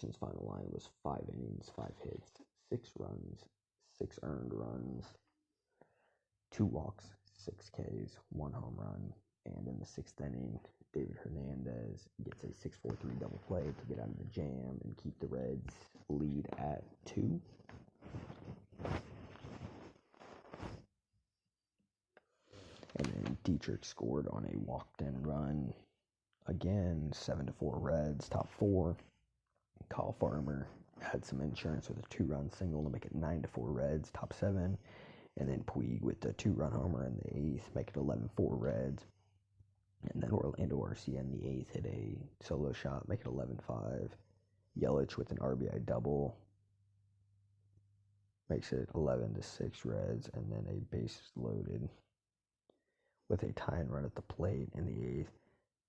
Anderson's final line was 5 innings, 5 hits, 6 runs, 6 earned runs, 2 walks, 6 Ks, 1 home run, and in the 6th inning, David Hernandez gets a 6-4-3 double play to get out of the jam and keep the Reds lead at 2. And then Dietrich scored on a walked-in run. Again, 7-4 Reds, top 4. Kyle Farmer had some insurance with a 2-run single to make it 9-4 Reds, top 7. And then Puig with the 2-run homer in the 8th, make it 11-4 Reds. And then Orlando Arcia in the 8th hit a solo shot, make it 11-5. Yelich with an RBI double makes it 11-6 Reds. And then a bases loaded with a tying run at the plate in the 8th.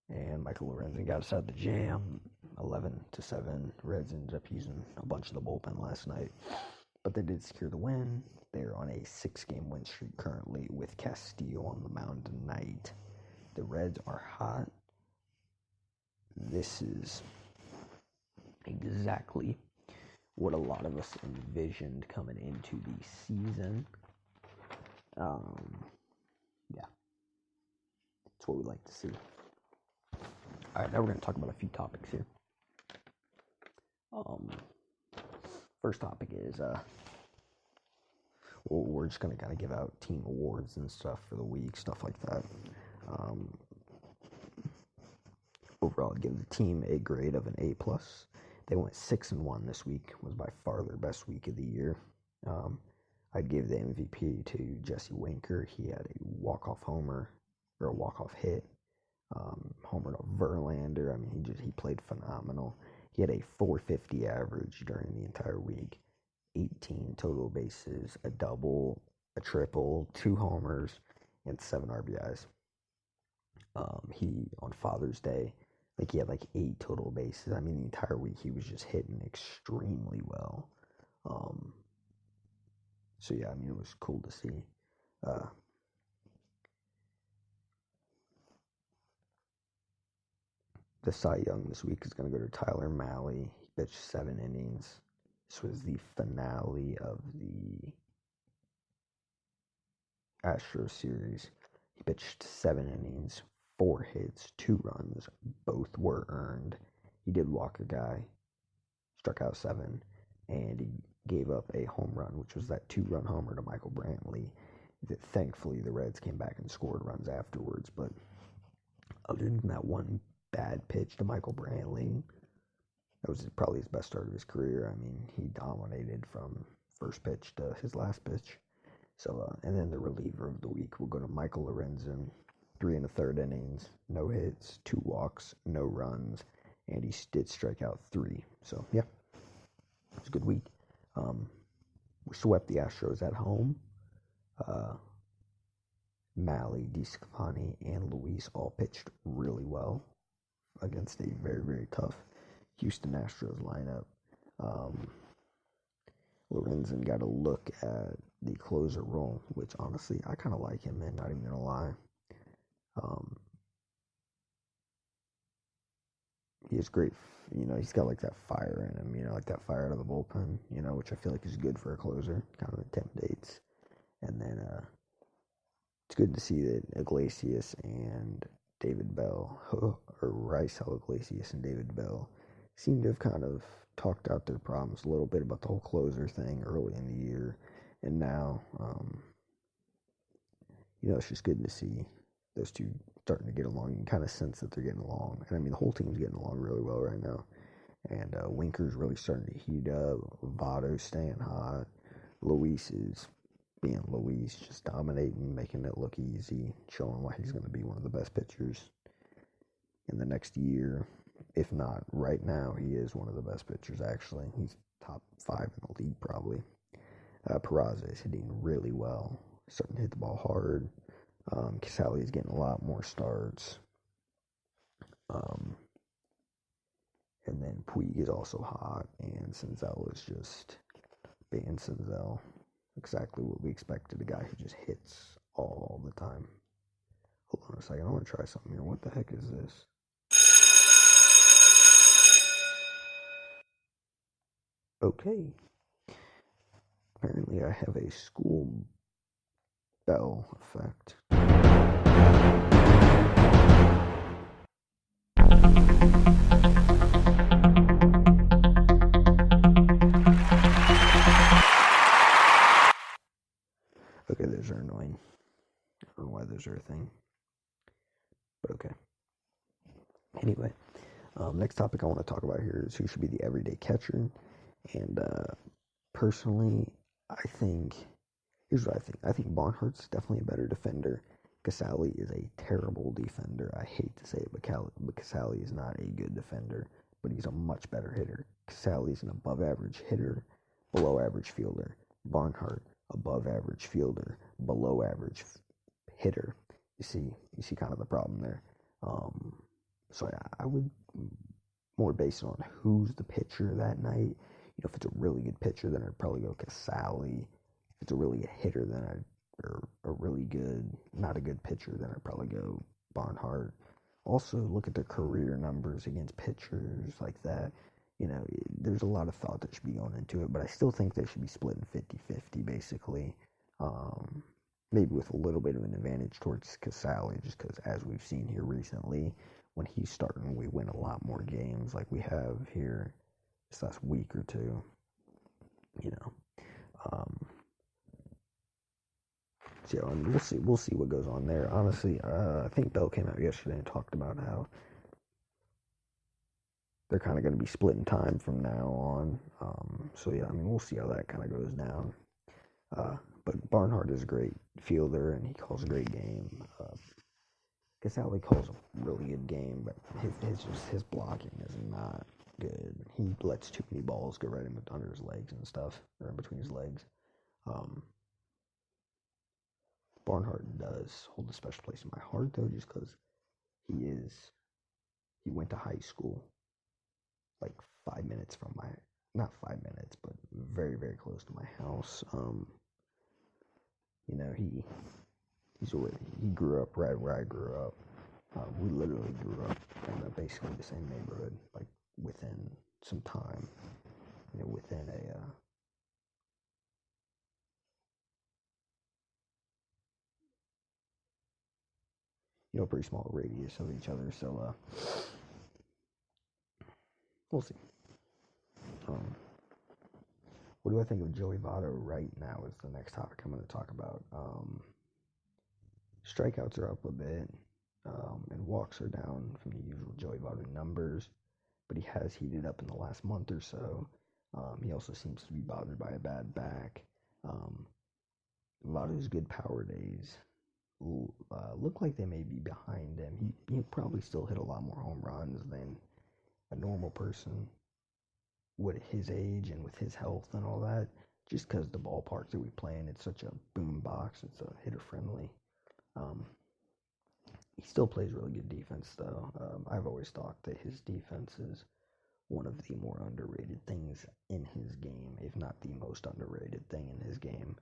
And Michael Lorenzen got us out of the jam, 11-7. Reds ended up using a bunch of the bullpen last night, but they did secure the win. They're on a 6-game win streak currently with Castillo on the mound tonight. The Reds are hot. This is exactly what a lot of us envisioned coming into the season. Yeah, it's what we like to see. All right, now we're going to talk about a few topics here. First topic is, we're just going to kind of give out team awards and stuff for the week, stuff like that. Overall, I'd give the team a grade of an A+. They went 6-1 this week, was by far their best week of the year. I'd give the MVP to Jesse Winker. He had a walk-off homer, or a walk-off hit. Homer to Verlander. I mean, he played phenomenal. He had a .450 average during the entire week, 18 total bases, a double, a triple, 2 homers, and 7 RBIs. He, on Father's Day, he had 8 total bases. I mean, the entire week he was just hitting extremely well. So yeah, I mean, it was cool to see. The Cy Young this week is going to go to Tyler Mahle. He pitched 7 innings. This was the finale of the Astros series. He pitched 7 innings, 4 hits, 2 runs. Both were earned. He did walk a guy, struck out 7, and he gave up a home run, which was that 2-run homer to Michael Brantley. Thankfully, the Reds came back and scored runs afterwards, but other than that one bad pitch to Michael Brantley, that was probably his best start of his career. I mean, he dominated from first pitch to his last pitch. So, and then the reliever of the week will go to Michael Lorenzen. 3 1/3 innings, no hits, 2 walks, no runs, and he did strike out 3. So, yeah, it was a good week. We swept the Astros at home. Mahle, DeSclafani, and Luis all pitched really well against a very, very tough Houston Astros lineup. Lorenzen got a look at the closer role, which honestly, I kind of like him, man, not even going to lie. He is great, he's got that fire in him, that fire out of the bullpen, which I feel like is good for a closer, kind of intimidates. And then it's good to see that Iglesias and David Bell, or Raisel Iglesias and David Bell, seem to have kind of talked out their problems a little bit about the whole closer thing early in the year. And now, it's just good to see those two starting to get along. You can kind of sense that they're getting along. And I mean, the whole team's getting along really well right now. And Winker's really starting to heat up. Votto's staying hot. Luis is being Luis, just dominating, making it look easy, showing why he's going to be one of the best pitchers in the next year. If not right now, he is one of the best pitchers, actually. He's top 5 in the league, probably. Peraza is hitting really well, starting to hit the ball hard. Casali is getting a lot more starts. And then Puig is also hot, and Senzel is just being Senzel. Exactly what we expected, a guy who just hits all the time. Hold on a second, I want to try something here. What the heck is this? Okay, apparently I have a school bell effect. Okay, those are annoying. I don't know why those are a thing, but okay. Anyway, next topic I want to talk about here is who should be the everyday catcher. And personally, I think here's what I think. I think Barnhart's definitely a better defender. Casale is a terrible defender. I hate to say it, but Casale is not a good defender, but he's a much better hitter. Casale is an above average hitter, below average fielder. Barnhart, above average fielder, below average hitter. You see kind of the problem there. So I would more based on who's the pitcher that night. If it's a really good pitcher, then I'd probably go Casale. If it's a really good hitter, then or a really good, not a good pitcher, then I'd probably go Barnhart. Also, look at their career numbers against pitchers like that. There's a lot of thought that should be going into it, but I still think they should be splitting 50-50, basically. Maybe with a little bit of an advantage towards Casale, just because, as we've seen here recently, when he's starting, we win a lot more games like we have here this last week or two. So I mean, we'll see what goes on there. Honestly, I think Bell came out yesterday and talked about how they're kind of going to be splitting time from now on. So yeah, I mean, we'll see how that kind of goes down. But Barnhart is a great fielder and he calls a great game. Casale calls a really good game, but his blocking is not good. He lets too many balls go right in under his legs and stuff, or in between his legs. Barnhart does hold a special place in my heart, though, just because he went to high school like 5 minutes from not 5 minutes, but very, very close to my house. He grew up right where I grew up. We literally grew up in basically the same neighborhood, like within some time, within a pretty small radius of each other. So we'll see. What do I think of Joey Votto right now is the next topic I'm going to talk about. Strikeouts are up a bit, and walks are down from the usual Joey Votto numbers, but he has heated up in the last month or so. He also seems to be bothered by a bad back. A lot of his good power days look like they may be behind him. He'll probably still hit a lot more home runs than a normal person would at his age and with his health and all that, just because the ballpark that we play in, it's such a boom box. It's a hitter friendly. He still plays really good defense, though. I've always thought that his defense is one of the more underrated things in his game, if not the most underrated thing in his game.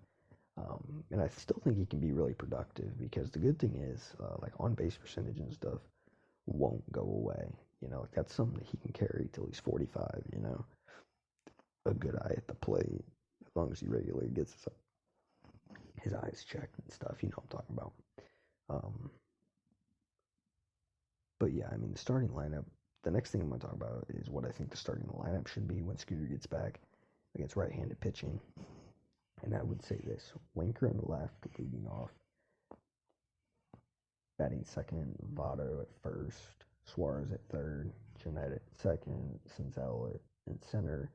And I still think he can be really productive because the good thing is, like on base percentage and stuff won't go away. Like that's something that he can carry till he's 45. A good eye at the plate, as long as he regularly gets his eyes checked and stuff. You know what I'm talking about. But yeah, I mean the starting lineup. The next thing I'm going to talk about is what I think the starting lineup should be when Scooter gets back against right-handed pitching. And I would say this: Winker on the left, leading off. Batting second, Votto at first, Suarez at third, Gennett at second, Senzel in center,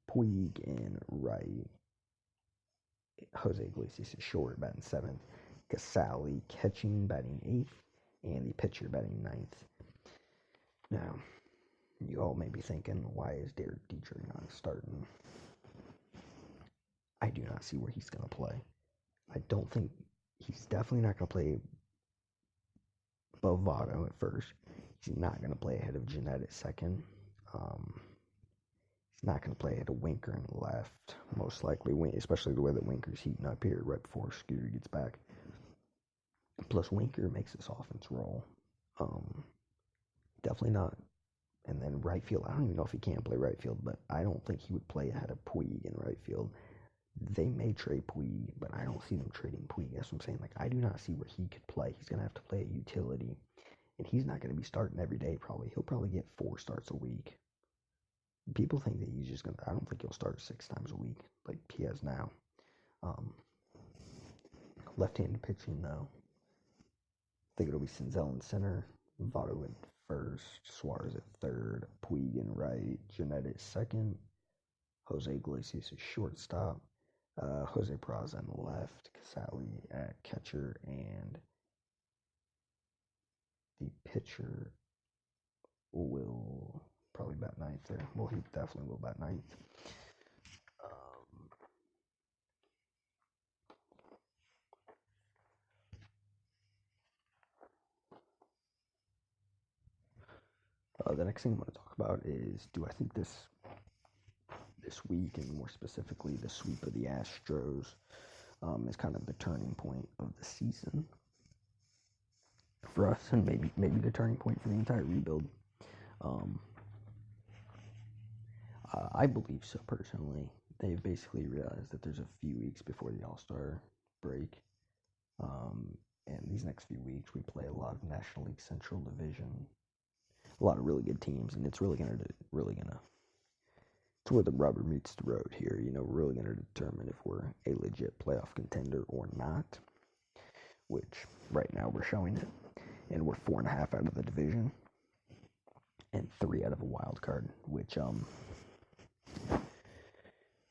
Puig in right, Jose Iglesias is short, batting seventh, Casale catching, batting eighth, and the pitcher batting ninth. Now, you all may be thinking, why is Derek Dietrich not starting? I do not see where he's going to play. I don't think he's definitely not going to play above Votto at first. He's not going to play ahead of Gennett at second. He's not going to play ahead of Winker in left, most likely, especially the way that Winker's heating up here right before Scooter gets back. Plus, Winker makes this offense roll. Definitely not And then right field, I don't even know if he can play right field, but I don't think he would play ahead of Puig in right field. They may trade Puig, but I don't see them trading Puig. That's what I'm saying. Like, I do not see where he could play. He's going to have to play a utility, and he's not going to be starting every day probably. He'll probably get 4 starts a week. People think that he's just going to, I don't think he'll start 6 times a week like he has now. Left-handed pitching, though. I think it'll be Senzel in center, Votto in first, Suarez at third, Puig in right, Gennett at second, Jose Iglesias at shortstop, Jose Peraza on the left, Casali at catcher, and the pitcher will probably bat ninth there. Well, he definitely will bat ninth. The next thing I want to talk about is, do I think this week, and more specifically the sweep of the Astros, is kind of the turning point of the season for us, and maybe the turning point for the entire rebuild. I believe so personally. They've basically realized that there's a few weeks before the All-Star break, and these next few weeks we play a lot of National League Central Division, a lot of really good teams, and it's really gonna it's where the rubber meets the road here. You know, we're really gonna determine if we're a legit playoff contender or not, which right now we're showing it, and we're 4.5 out of the division and 3 out of a wild card, which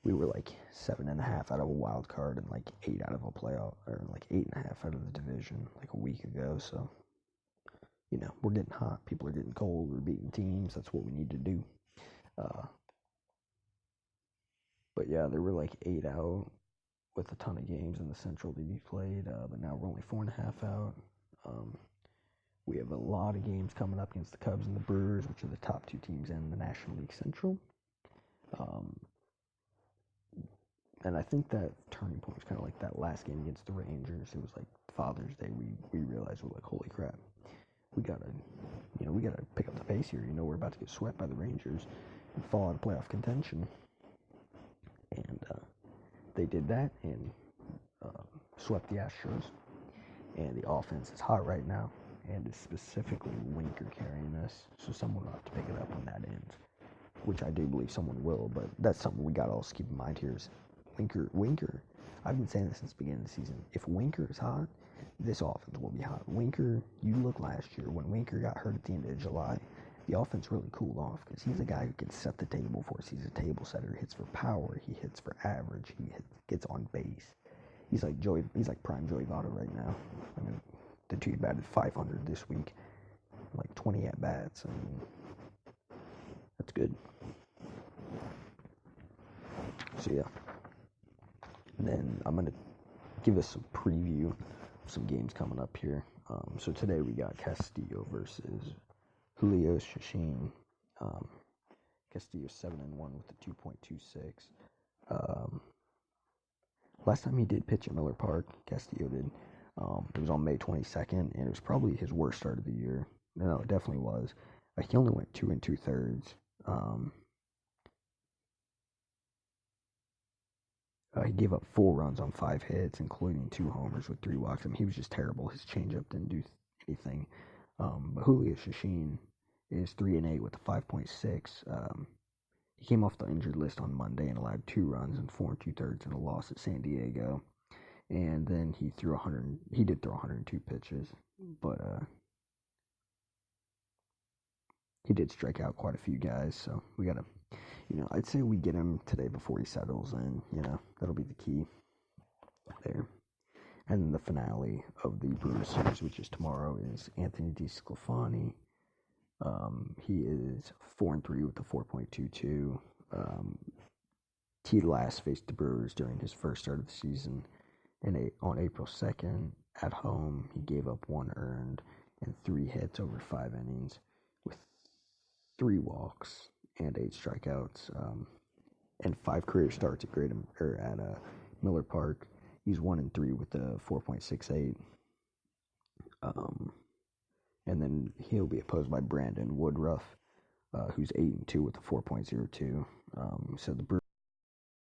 we were like 7.5 out of a wild card and like 8 out of a playoff, or like 8.5 out of the division like a week ago. So, you know, we're getting hot. People are getting cold. We're beating teams. That's what we need to do. But yeah, there were like 8 out with a ton of games in the Central to be played. But now we're only 4.5 out. We have a lot of games coming up against the Cubs and the Brewers, which are the top 2 teams in the National League Central. And I think that turning point was kind of like that last game against the Rangers. It was like Father's Day. We realized, we're like, holy crap, we gotta pick up the pace here. You know, we're about to get swept by the Rangers and fall out of playoff contention. And they did that and swept the Astros. And the offense is hot right now, and it's specifically Winker carrying us. So someone will have to pick it up on that end, which I do believe someone will. But that's something we gotta also keep in mind here is Winker. I've been saying this since the beginning of the season. If Winker is hot, this offense will be hot. Winker, you look last year when Winker got hurt at the end of July, the offense really cooled off because he's a guy who can set the table for us. He's a table setter. He hits for power. He hits for average. Gets on base. He's like prime Joey Votto right now. I mean, the dude batted 500 this week, like 20 at bats. I mean, that's good. So yeah. And then I'm gonna give us some preview of some games coming up here. So today we got Castillo versus Julio Shashin. Castillo 7-1 with a 2.26. Last time he did pitch at Miller Park, Castillo did. It was on May 22nd, and it was probably his worst start of the year. No, it definitely was. He only went 2 2/3. He gave up 4 runs on 5 hits, including 2 homers with 3 walks. I mean, he was just terrible. His changeup didn't do anything. But Julio Shashin is 3-8 with a 5.6. He came off the injured list on Monday and allowed 2 runs and 4 2/3 in a loss at San Diego. And then he threw 100. He did throw 102 pitches, but he did strike out quite a few guys. So we gotta, I'd say we get him today before he settles in. That'll be the key there. And then the finale of the Brewers series, which is tomorrow, is Anthony DeSclafani. He is 4-3 with a 4.22. He last faced the Brewers during his first start of the season, and on April 2nd at home, he gave up 1 earned and 3 hits over 5 innings with 3 walks and 8 strikeouts, and 5 career starts at Miller Park. He's 1-3 with a 4.68. And then he'll be opposed by Brandon Woodruff, who's 8-2 with a 4.02. So the Brewers